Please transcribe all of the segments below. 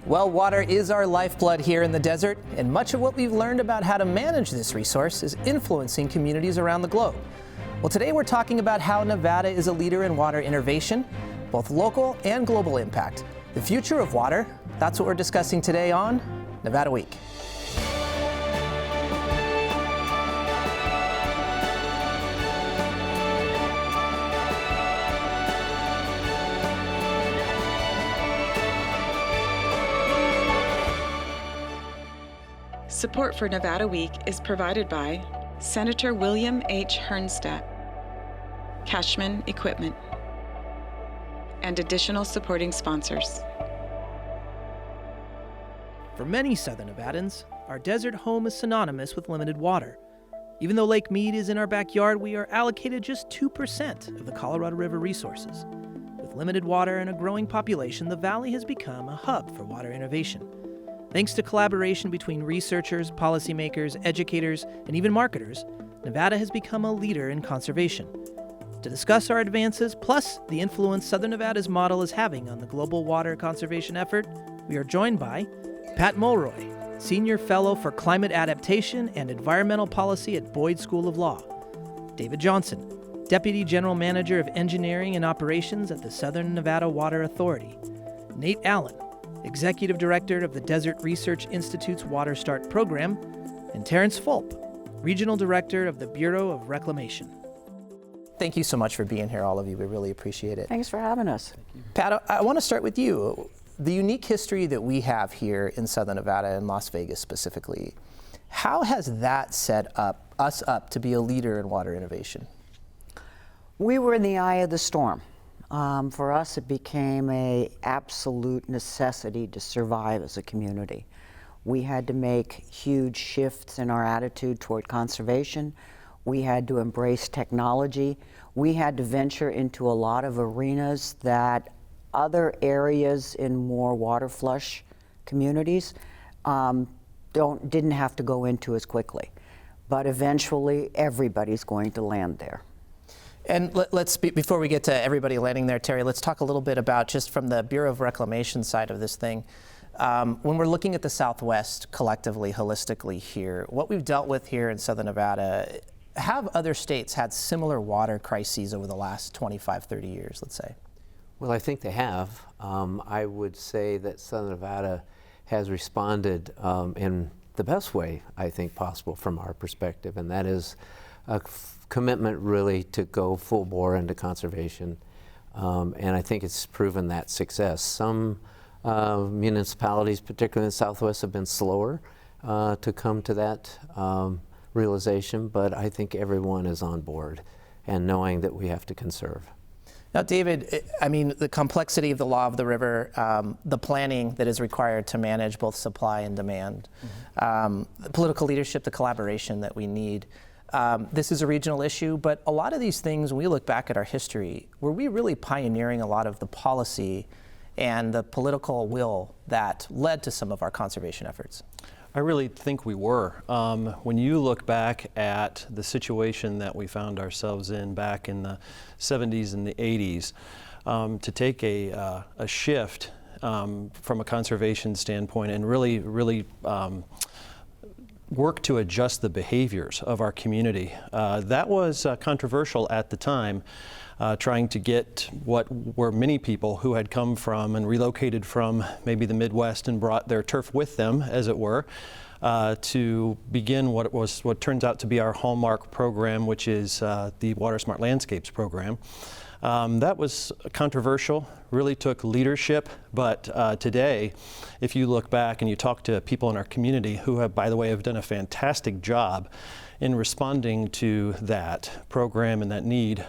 Well, water is our lifeblood here in the desert, and much of what we've learned about how to manage this resource is influencing communities around the globe. Well, today we're talking about how Nevada is a leader in water innovation, both local and global impact. The future of water, that's what we're discussing today on Nevada Week. Support for Nevada Week is provided by Senator William H. Hernstat, Cashman Equipment, and additional supporting sponsors. For many Southern Nevadans, our desert home is synonymous with limited water. Even though Lake Mead is in our backyard, we are allocated just 2% of the Colorado River resources. With limited water and a growing population, the valley has become a hub for water innovation. Thanks to collaboration between researchers, policymakers, educators, and even marketers, Nevada has become a leader in conservation. To discuss our advances, plus the influence Southern Nevada's model is having on the global water conservation effort, we are joined by Pat Mulroy, Senior Fellow for Climate Adaptation and Environmental Policy at Boyd School of Law; David Johnson, Deputy General Manager of Engineering and Operations at the Southern Nevada Water Authority; Nate Allen, Executive Director of the Desert Research Institute's Water Start program; and Terrance Fulp, Regional Director of the Bureau of Reclamation. Thank you so much for being here, all of you. We really appreciate it. Thanks for having us. Pat, I want to start with you. The unique history that we have here in Southern Nevada and Las Vegas specifically, how has that set us up to be a leader in water innovation? We were in the eye of the storm. For us, it became an absolute necessity to survive as a community. We had to make huge shifts in our attitude toward conservation. We had to embrace technology. We had to venture into a lot of arenas that other areas in more water flush communities didn't have to go into as quickly. But eventually, everybody's going to land there. And before we get to everybody landing there, Terry, let's talk a little bit about, just from the Bureau of Reclamation side of this thing, when we're looking at the Southwest collectively, holistically here, what we've dealt with here in Southern Nevada, have other states had similar water crises over the last 25, 30 years, let's say? Well, I think they have. I would say that Southern Nevada has responded in the best way, I think, possible from our perspective, and that is a commitment really to go full bore into conservation, and I think it's proven that success. Some municipalities, particularly in the Southwest, have been slower to come to that realization, but I think everyone is on board and knowing that we have to conserve. Now, David, I mean, the complexity of the law of the river, the planning that is required to manage both supply and demand, the political leadership, the collaboration that we need. This is a regional issue, but a lot of these things, when we look back at our history, were we really pioneering a lot of the policy and the political will that led to some of our conservation efforts? I really think we were. When you look back at the situation that we found ourselves in back in the 70s and the 80s, to take a shift from a conservation standpoint and really work to adjust the behaviors of our community. That was controversial at the time, trying to get what were many people who had come from and relocated from maybe the Midwest and brought their turf with them, as it were, to begin what turns out to be our hallmark program, which is the Water Smart Landscapes program. That was controversial, really took leadership, but today, if you look back and you talk to people in our community who have, by the way, have done a fantastic job in responding to that program and that need,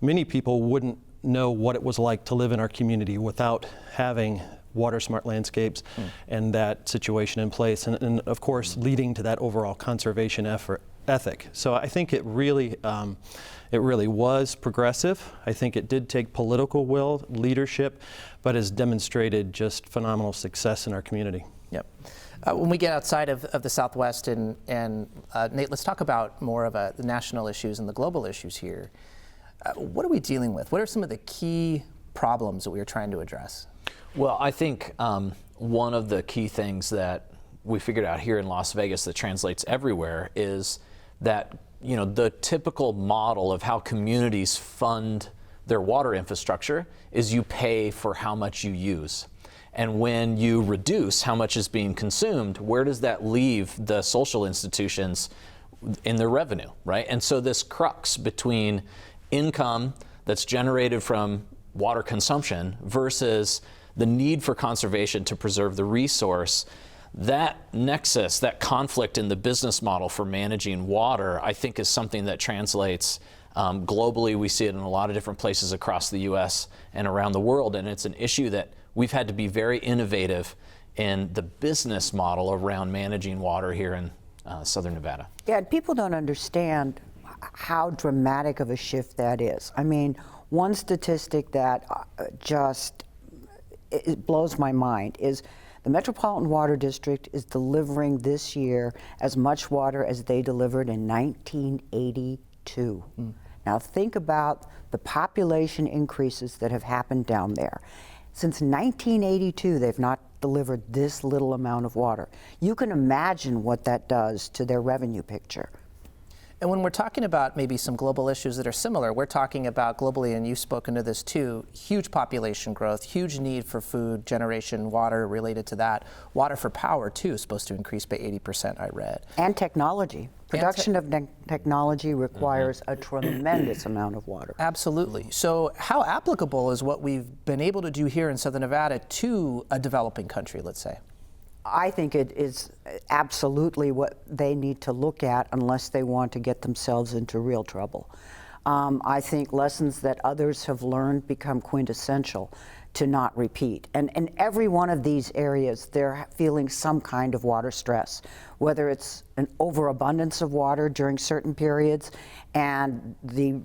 many people wouldn't know what it was like to live in our community without having Water Smart Landscapes and that situation in place, and of course leading to that overall conservation ethic. So I think it really was progressive. I think it did take political will, leadership, but has demonstrated just phenomenal success in our community. Yep. When we get outside of the Southwest, and Nate, let's talk about more of the national issues and the global issues here. What are we dealing with? What are some of the key problems that we are trying to address? Well, I think one of the key things that we figured out here in Las Vegas that translates everywhere is that, you know, the typical model of how communities fund their water infrastructure is you pay for how much you use. And when you reduce how much is being consumed, where does that leave the social institutions in their revenue, right? And so this crux between income that's generated from water consumption versus the need for conservation to preserve the resource, that nexus, that conflict in the business model for managing water, I think is something that translates globally. We see it in a lot of different places across the US and around the world, and it's an issue that we've had to be very innovative in the business model around managing water here in Southern Nevada. Yeah, and people don't understand how dramatic of a shift that is. I mean, one statistic that it blows my mind is the Metropolitan Water District is delivering this year as much water as they delivered in 1982. Now think about the population increases that have happened down there. Since 1982, they've not delivered this little amount of water. You can imagine what that does to their revenue picture. And when we're talking about maybe some global issues that are similar, we're talking about globally, and you've spoken to this too, huge population growth, huge need for food generation, water related to that. Water for power too is supposed to increase by 80%, I read. And technology. Production of technology requires a tremendous amount of water. Absolutely. So how applicable is what we've been able to do here in Southern Nevada to a developing country, let's say? I think it is absolutely what they need to look at unless they want to get themselves into real trouble. I think lessons that others have learned become quintessential to not repeat. And in every one of these areas, they're feeling some kind of water stress, whether it's an overabundance of water during certain periods and the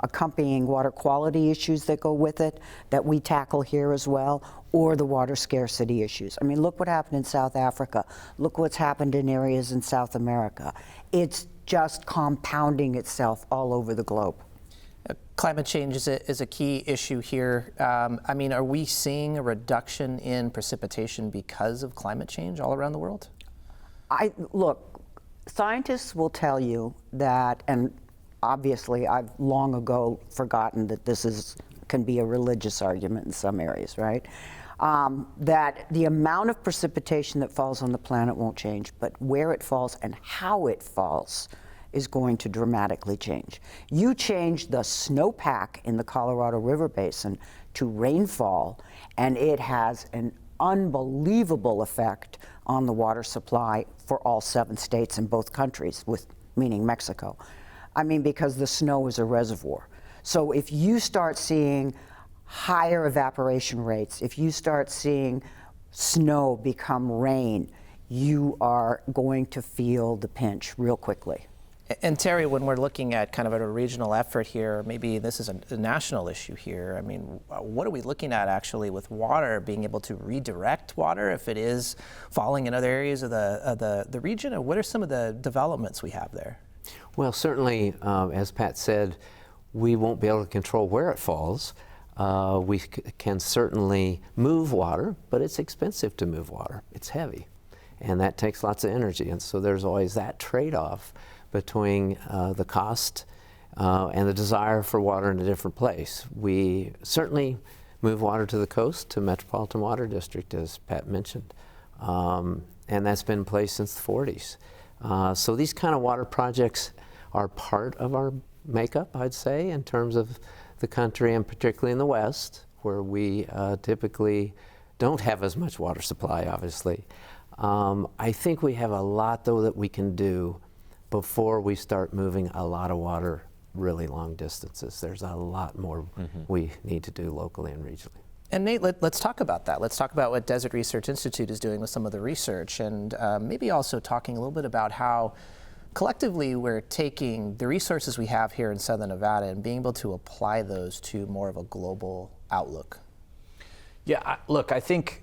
accompanying water quality issues that go with it that we tackle here as well, or the water scarcity issues. I mean, look what happened in South Africa. Look what's happened in areas in South America. It's just compounding itself all over the globe. Climate change is a key issue here. I mean, are we seeing a reduction in precipitation because of climate change all around the world? Look, scientists will tell you that, and obviously I've long ago forgotten that this can be a religious argument in some areas, right? That the amount of precipitation that falls on the planet won't change, but where it falls and how it falls is going to dramatically change. You change the snowpack in the Colorado River Basin to rainfall, and it has an unbelievable effect on the water supply for all 7 states in both countries, meaning Mexico. I mean, because the snow is a reservoir. So if you start seeing higher evaporation rates, if you start seeing snow become rain, you are going to feel the pinch real quickly. And Terry, when we're looking at kind of a regional effort here, maybe this is a national issue here. I mean, what are we looking at actually with water, being able to redirect water if it is falling in other areas of the region? Or what are some of the developments we have there? Well, certainly, as Pat said, we won't be able to control where it falls. We can certainly move water, but it's expensive to move water. It's heavy, and that takes lots of energy. And so there's always that trade-off between the cost and the desire for water in a different place. We certainly move water to the coast, to Metropolitan Water District, as Pat mentioned, and that's been in place since the 40s. So these kind of water projects are part of our makeup, I'd say, in terms of the country, and particularly in the West, where we typically don't have as much water supply, obviously. I think we have a lot, though, that we can do before we start moving a lot of water really long distances. There's a lot more we need to do locally and regionally. And Nate, let's talk about that. Let's talk about what Desert Research Institute is doing with some of the research, and maybe also talking a little bit about how collectively we're taking the resources we have here in Southern Nevada and being able to apply those to more of a global outlook. Yeah, look, I think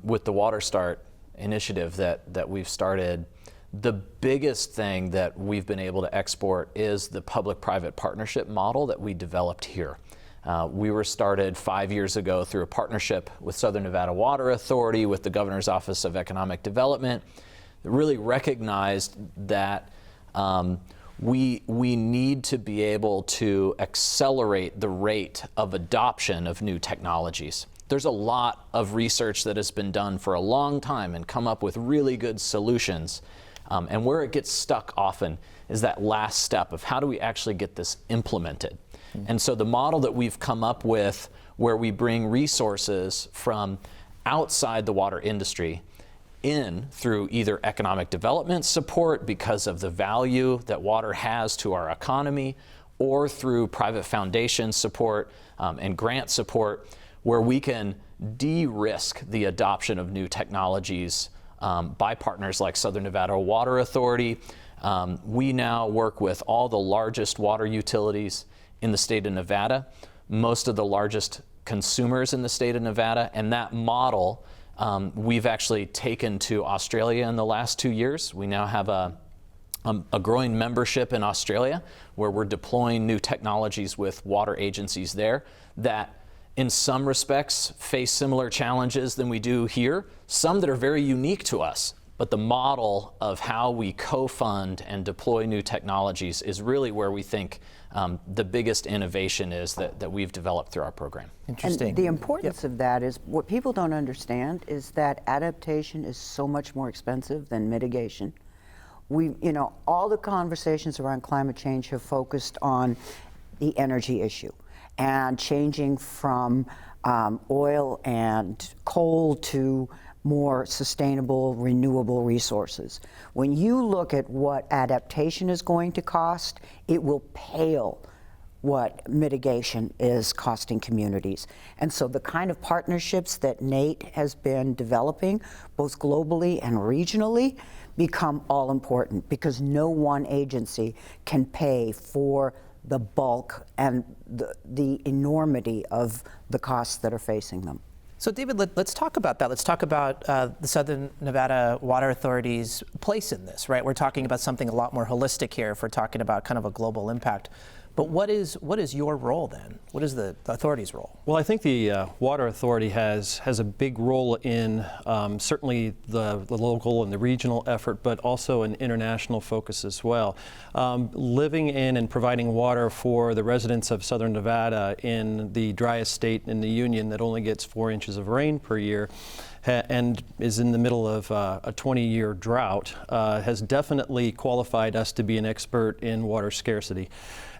with the Water Start initiative that we've started, the biggest thing that we've been able to export is the public-private partnership model that we developed here. We were started 5 years ago through a partnership with Southern Nevada Water Authority, with the Governor's Office of Economic Development, that really recognized that we need to be able to accelerate the rate of adoption of new technologies. There's a lot of research that has been done for a long time and come up with really good solutions. And where it gets stuck often is that last step of how do we actually get this implemented? And so the model that we've come up with, where we bring resources from outside the water industry in through either economic development support because of the value that water has to our economy, or through private foundation support and grant support, where we can de-risk the adoption of new technologies by partners like Southern Nevada Water Authority. We now work with all the largest water utilities in the state of Nevada, most of the largest consumers in the state of Nevada, and that model we've actually taken to Australia in the last 2 years. We now have a growing membership in Australia, where we're deploying new technologies with water agencies there that in some respects face similar challenges than we do here, some that are very unique to us. But the model of how we co-fund and deploy new technologies is really where we think the biggest innovation is that we've developed through our program. Interesting. And the importance of that is, what people don't understand is that adaptation is so much more expensive than mitigation. All the conversations around climate change have focused on the energy issue and changing from oil and coal to more sustainable, renewable resources. When you look at what adaptation is going to cost, it will pale what mitigation is costing communities. And so the kind of partnerships that Nate has been developing, both globally and regionally, become all important, because no one agency can pay for the bulk and the enormity of the costs that are facing them. So David, let's talk about that. Let's talk about the Southern Nevada Water Authority's place in this, right? We're talking about something a lot more holistic here if we're talking about kind of a global impact. But what is your role then? What is the authority's role? Well, I think the Water Authority has a big role in certainly the local and the regional effort, but also an international focus as well. Living in and providing water for the residents of Southern Nevada in the driest state in the Union that only gets 4 inches of rain per year and is in the middle of a 20-year drought has definitely qualified us to be an expert in water scarcity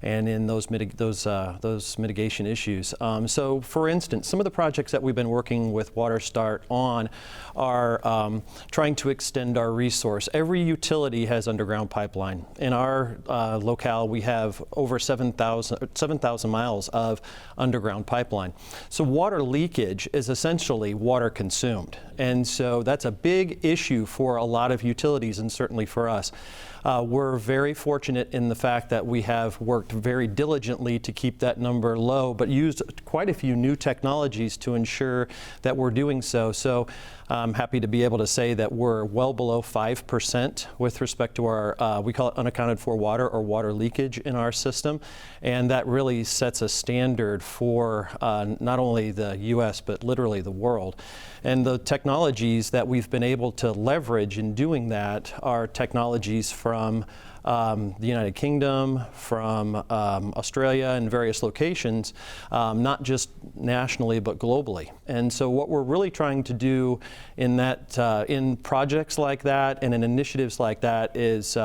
and in those mitigation issues. So, for instance, some of the projects that we've been working with WaterStart on are trying to extend our resource. Every utility has underground pipeline. In our locale, we have over 7,000 miles of underground pipeline. So water leakage is essentially water consumed. And so that's a big issue for a lot of utilities, and certainly for us. We're very fortunate in the fact that we have worked very diligently to keep that number low, but used quite a few new technologies to ensure that we're doing so. So I'm happy to be able to say that we're well below 5% with respect to our, we call it unaccounted for water or water leakage in our system. And that really sets a standard for not only the U.S., but literally the world. And the technologies that we've been able to leverage in doing that are technologies from the United Kingdom, from Australia and various locations, not just nationally but globally. And so what we're really trying to do in that, in projects like that and in initiatives like that is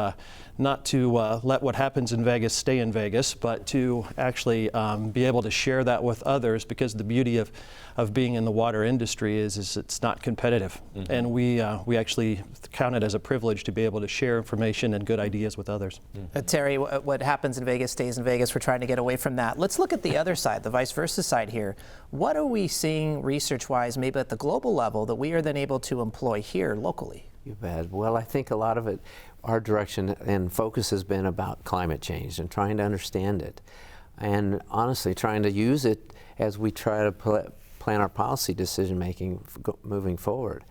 not to let what happens in Vegas stay in Vegas, but to actually be able to share that with others, because the beauty of being in the water industry is it's not competitive. Mm-hmm. And we actually count it as a privilege to be able to share information and good ideas with others. Mm-hmm. Terry, what happens in Vegas stays in Vegas. We're trying to get away from that. Let's look at the other side, the vice versa side here. What are we seeing research-wise, maybe at the global level, that we are then able to employ here locally? You bet. Well, I think a lot of it, our direction and focus has been about climate change and trying to understand it. And honestly, trying to use it as we try to plan our policy decision making moving forward.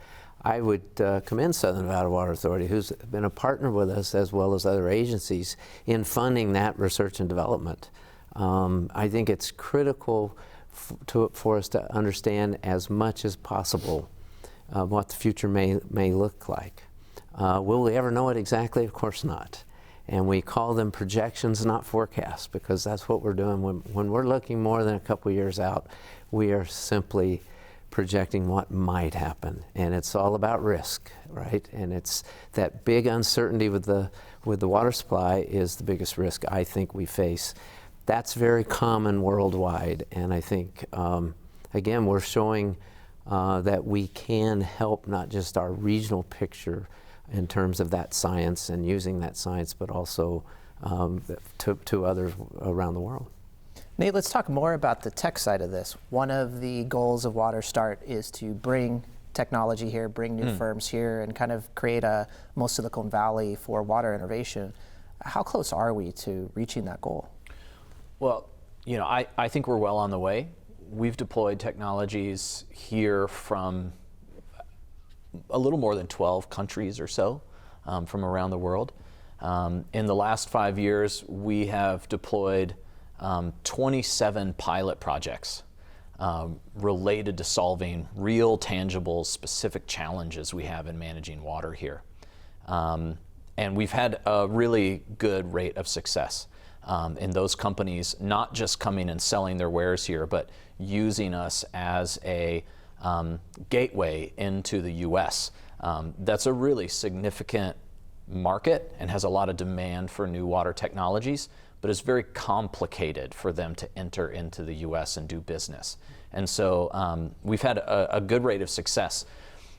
I would commend Southern Nevada Water Authority, who's been a partner with us as well as other agencies in funding that research and development. I think it's critical for us to understand as much as possible what the future may look like. Will we ever know it exactly? Of course not. And we call them projections, not forecasts, because that's what we're doing. When we're looking more than a couple years out, we are simply projecting what might happen. And it's all about risk, right? And it's that big uncertainty with the water supply is the biggest risk I think we face. That's very common worldwide. And I think, again, we're showing that we can help not just our regional picture in terms of that science and using that science, but also to others around the world. Nate, let's talk more about the tech side of this. One of the goals of WaterStart is to bring technology here, bring new firms here, and kind of create a most Silicon Valley for water innovation. How close are we to reaching that goal? Well, you know, I think we're well on the way. We've deployed technologies here from a little more than 12 countries or so from around the world. In the last 5 years, we have deployed 27 pilot projects related to solving real, tangible, specific challenges we have in managing water here. And we've had a really good rate of success in those companies, not just coming and selling their wares here, but using us as a gateway into the US. That's a really significant market and has a lot of demand for new water technologies, but it's very complicated for them to enter into the US and do business. And so we've had a good rate of success.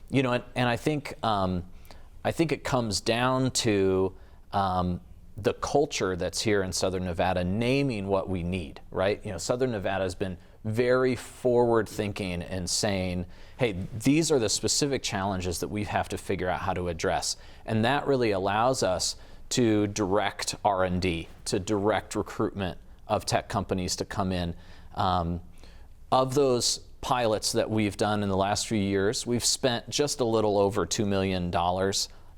You know, and I think it comes down to the culture that's here in Southern Nevada naming what we need, right? You know, Southern Nevada has been very forward thinking and saying, hey, these are the specific challenges that we have to figure out how to address. And that really allows us to direct R&D, to direct recruitment of tech companies to come in. Of those pilots that we've done in the last few years, we've spent just a little over $2 million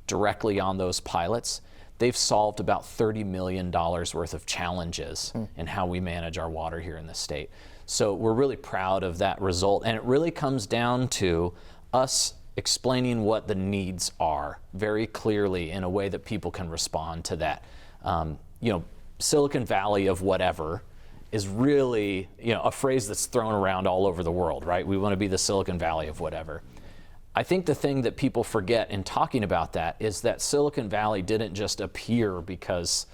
directly on those pilots. They've solved about $30 million worth of challenges in how we manage our water here in the state. So we're really proud of that result. And it really comes down to us explaining what the needs are very clearly in a way that people can respond to that. You know, Silicon Valley of whatever is really, you know, a phrase that's thrown around all over the world, right? We want to be the Silicon Valley of whatever. I think the thing that people forget in talking about that is that Silicon Valley didn't just appear because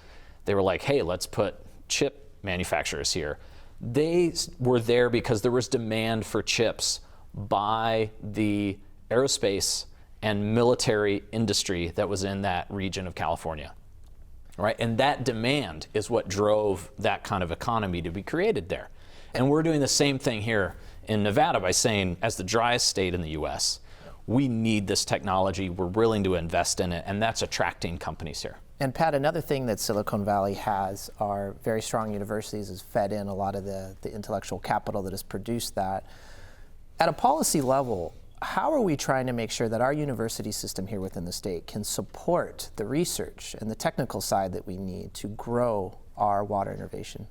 they were like, hey, let's put chip manufacturers here. They were there because there was demand for chips by the aerospace and military industry that was in that region of California, right? And that demand is what drove that kind of economy to be created there. And we're doing the same thing here in Nevada by saying, as the driest state in the US, we need this technology, we're willing to invest in it, and that's attracting companies here. And Pat, another thing that Silicon Valley has are very strong universities, has fed in a lot of the intellectual capital that has produced that. At a policy level, how are we trying to make sure that our university system here within the state can support the research and the technical side that we need to grow our water innovation?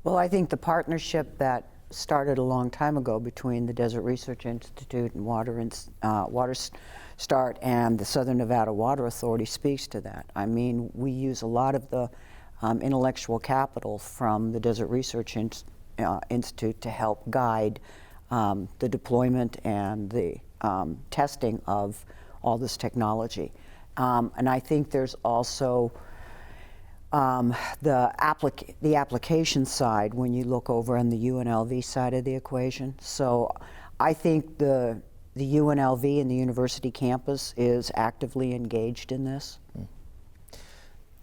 Well, I think the partnership that started a long time ago between the Desert Research Institute and WaterStart and the Southern Nevada Water Authority speaks to that. I mean, we use a lot of the intellectual capital from the Desert Research Institute to help guide the deployment and the testing of all this technology. And I think there's also the application side when you look over on the UNLV side of the equation. So I think the UNLV and the university campus is actively engaged in this.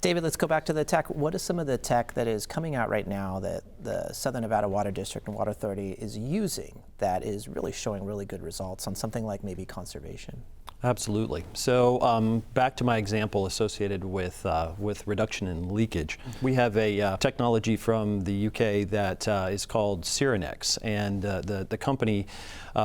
David, let's go back to the tech. What is some of the tech that is coming out right now that the Southern Nevada Water District and Water Authority is using that is really showing really good results on something like maybe conservation? Absolutely. So back to my example associated with reduction in leakage. We have a technology from the UK that is called Syrinex, and the company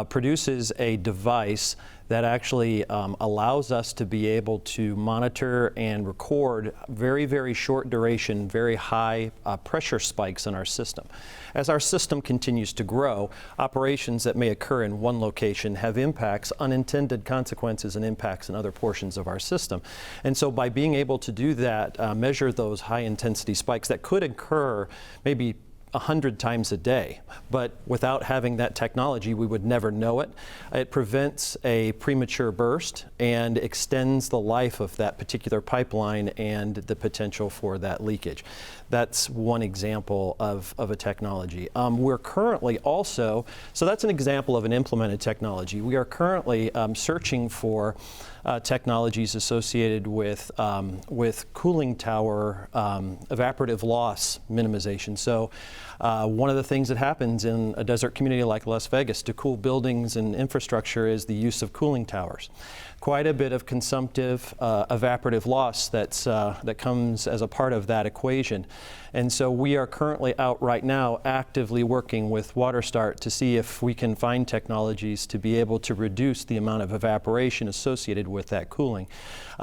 produces a device that actually allows us to be able to monitor and record very, very short duration, very high pressure spikes in our system. As our system continues to grow, operations that may occur in one location have impacts, unintended consequences and impacts in other portions of our system. And so by being able to do that, measure those high intensity spikes that could occur maybe 100 times a day, but without having that technology, we would never know it. It prevents a premature burst and extends the life of that particular pipeline and the potential for that leakage. That's one example of a technology. We're currently also, so that's an example of an implemented technology. We are currently searching for technologies associated with cooling tower evaporative loss minimization. So one of the things that happens in a desert community like Las Vegas to cool buildings and infrastructure is the use of cooling towers. Quite a bit of consumptive evaporative loss that comes as a part of that equation. And so we are currently out right now actively working with WaterStart to see if we can find technologies to be able to reduce the amount of evaporation associated with that cooling.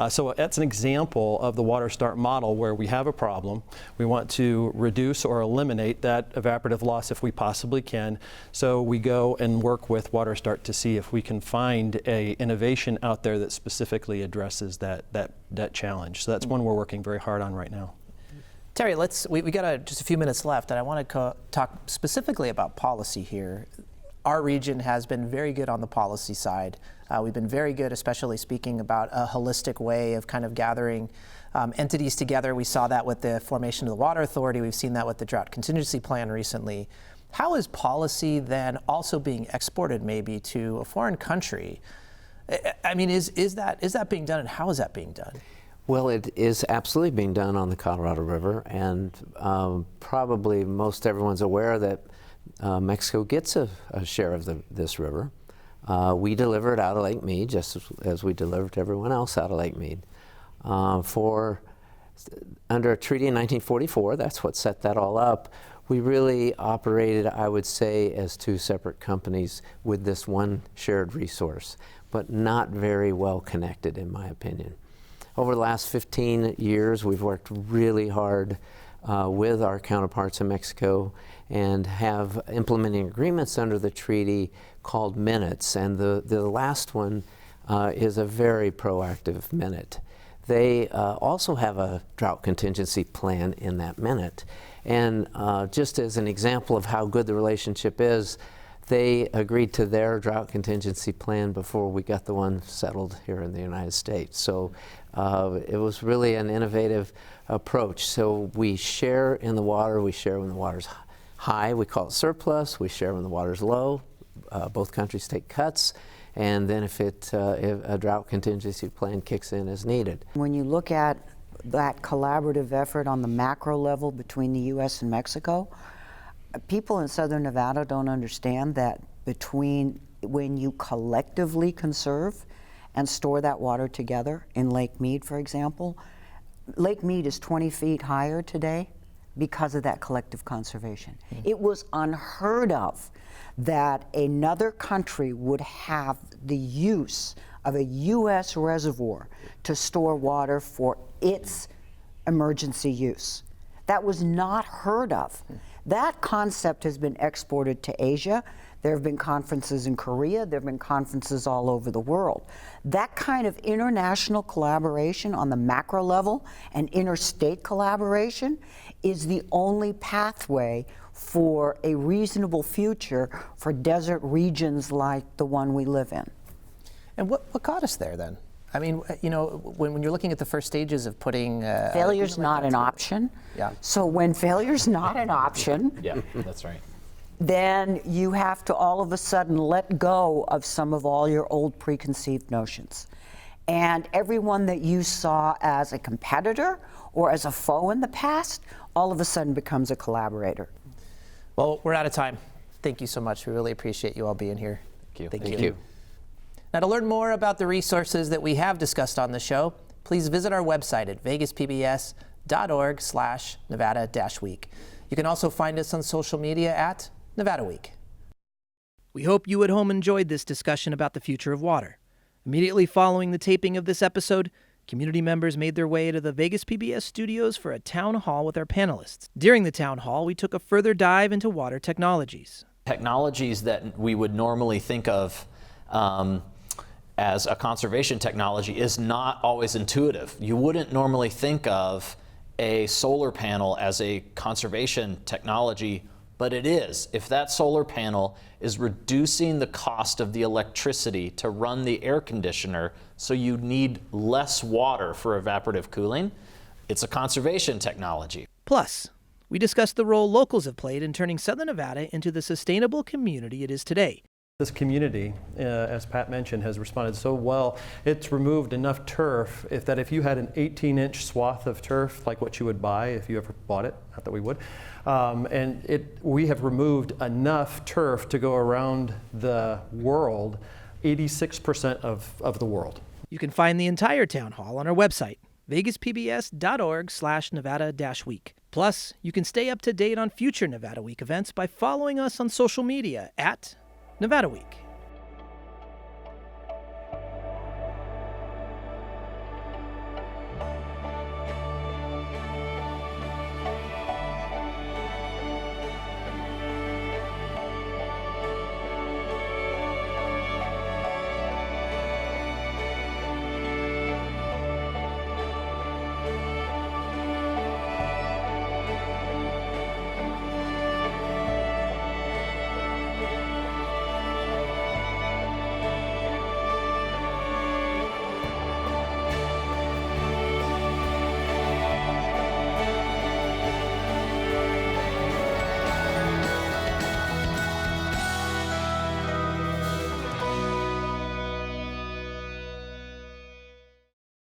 So that's an example of the WaterStart model where we have a problem. We want to reduce or eliminate that evaporative loss if we possibly can. So we go and work with WaterStart to see if we can find a innovation out there that specifically addresses that challenge. So that's one we're working very hard on right now. Terry, we got just a few minutes left, and I want to talk specifically about policy here. Our region has been very good on the policy side. We've been very good, especially speaking about a holistic way of kind of gathering entities together. We saw that with the formation of the Water Authority. We've seen that with the Drought Contingency Plan recently. How is policy then also being exported maybe to a foreign country? I mean, is that being done, and how is that being done? Well, it is absolutely being done on the Colorado River, and probably most everyone's aware that Mexico gets a share of this river. We deliver it out of Lake Mead, just as we deliver to everyone else out of Lake Mead. Under a treaty in 1944, that's what set that all up. We really operated, I would say, as two separate companies with this one shared resource, but not very well connected, in my opinion. Over the last 15 years, we've worked really hard with our counterparts in Mexico and have implementing agreements under the treaty called minutes. And the last one is a very proactive minute. They also have a drought contingency plan in that minute. And just as an example of how good the relationship is, they agreed to their drought contingency plan before we got the one settled here in the United States. So it was really an innovative approach. So we share in the water, we share when the water's high, we call it surplus, we share when the water's low, both countries take cuts, and then if a drought contingency plan kicks in as needed. When you look at that collaborative effort on the macro level between the U.S. and Mexico, people in Southern Nevada don't understand that between when you collectively conserve and store that water together in Lake Mead, for example, Lake Mead is 20 feet higher today because of that collective conservation. It was unheard of that another country would have the use of a U.S. reservoir to store water for its emergency use. That was not heard of. That concept has been exported to Asia. There have been conferences in Korea. There have been conferences all over the world. That kind of international collaboration on the macro level and interstate collaboration is the only pathway for a reasonable future for desert regions like the one we live in. And what got us there then? I mean, you know, when you're looking at the first stages of putting... failure's not an option. Yeah. So when failure's not an option... Yeah, that's right. Then you have to all of a sudden let go of some of all your old preconceived notions. And everyone that you saw as a competitor or as a foe in the past, all of a sudden becomes a collaborator. Well, we're out of time. Thank you so much. We really appreciate you all being here. Thank you. Thank you. Now, to learn more about the resources that we have discussed on the show, please visit our website at vegaspbs.org/Nevada-Week. You can also find us on social media at Nevada Week. We hope you at home enjoyed this discussion about the future of water. Immediately following the taping of this episode, community members made their way to the Vegas PBS studios for a town hall with our panelists. During the town hall, we took a further dive into water technologies. Technologies that we would normally think of as a conservation technology is not always intuitive. You wouldn't normally think of a solar panel as a conservation technology, but it is. If that solar panel is reducing the cost of the electricity to run the air conditioner so you need less water for evaporative cooling, it's a conservation technology. Plus, we discussed the role locals have played in turning Southern Nevada into the sustainable community it is today. This community, as Pat mentioned, has responded so well. It's removed enough turf that if you had an 18-inch swath of turf, like what you would buy if you ever bought it, not that we would, we have removed enough turf to go around the world, 86% of the world. You can find the entire town hall on our website, vegaspbs.org/Nevada-week. Plus, you can stay up to date on future Nevada Week events by following us on social media at Nevada Week.